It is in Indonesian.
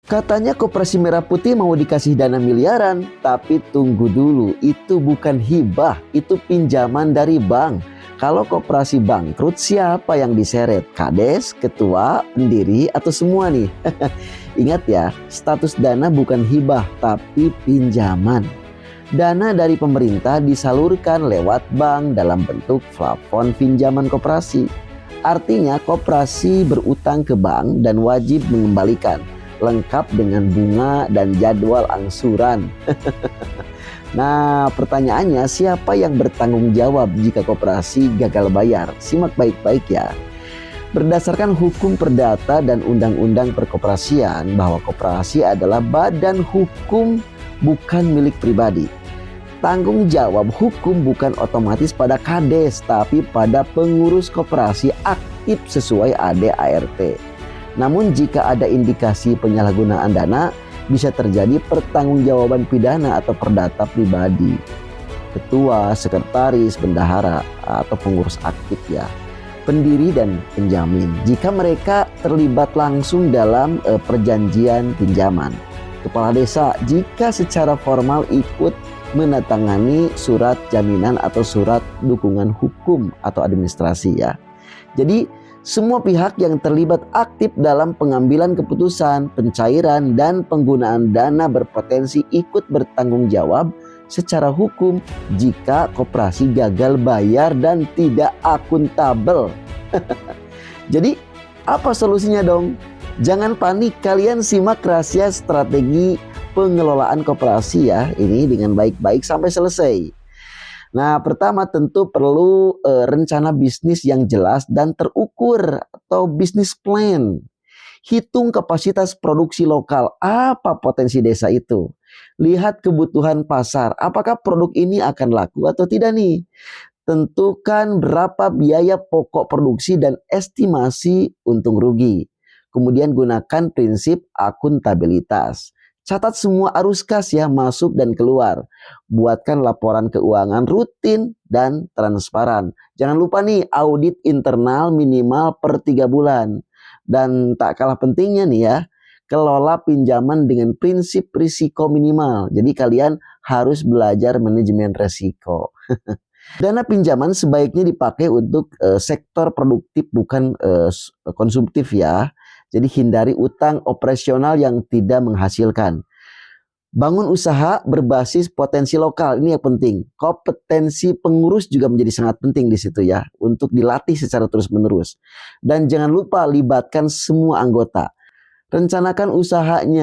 Katanya Koperasi Merah Putih mau dikasih dana miliaran, tapi tunggu dulu, itu bukan hibah, itu pinjaman dari bank. Kalau koperasi bangkrut, siapa yang diseret? Kades, ketua, pendiri, atau semua nih? Ingat ya, status dana bukan hibah, tapi pinjaman. Dana dari pemerintah disalurkan lewat bank dalam bentuk plafon pinjaman koperasi. Artinya koperasi berutang ke bank dan wajib mengembalikan, lengkap dengan bunga dan jadwal angsuran. Nah, pertanyaannya, siapa yang bertanggung jawab jika koperasi gagal bayar? Simak baik-baik ya. Berdasarkan hukum perdata dan undang-undang perkoperasian bahwa koperasi adalah badan hukum bukan milik pribadi. Tanggung jawab hukum bukan otomatis pada kades, tapi pada pengurus koperasi aktif sesuai AD/ART. Namun jika ada indikasi penyalahgunaan dana, bisa terjadi pertanggungjawaban pidana atau perdata pribadi. Ketua, sekretaris, bendahara, atau pengurus aktif ya. Pendiri dan penjamin, jika mereka terlibat langsung dalam perjanjian pinjaman. Kepala desa, jika secara formal ikut menandatangani surat jaminan atau surat dukungan hukum atau administrasi ya. Jadi semua pihak yang terlibat aktif dalam pengambilan keputusan, pencairan, dan penggunaan dana berpotensi ikut bertanggung jawab secara hukum jika koperasi gagal bayar dan tidak akuntabel. Jadi apa solusinya dong? Jangan panik, kalian simak rahasia strategi pengelolaan koperasi ya, ini dengan baik-baik sampai selesai. Nah, pertama tentu perlu rencana bisnis yang jelas dan terukur atau bisnis plan. Hitung kapasitas produksi lokal, apa potensi desa itu. Lihat kebutuhan pasar, apakah produk ini akan laku atau tidak nih. Tentukan berapa biaya pokok produksi dan estimasi untung rugi. Kemudian gunakan prinsip akuntabilitas. Catat semua arus kas ya, masuk dan keluar. Buatkan laporan keuangan rutin dan transparan. Jangan lupa nih, audit internal minimal per 3 bulan. Dan tak kalah pentingnya nih ya, kelola pinjaman dengan prinsip risiko minimal. Jadi kalian harus belajar manajemen risiko. Dana pinjaman sebaiknya dipakai untuk sektor produktif bukan konsumtif ya. Jadi hindari utang operasional yang tidak menghasilkan. Bangun usaha berbasis potensi lokal, ini yang penting. Kompetensi pengurus juga menjadi sangat penting di situ ya, untuk dilatih secara terus-menerus. Dan jangan lupa libatkan semua anggota. Rencanakan usahanya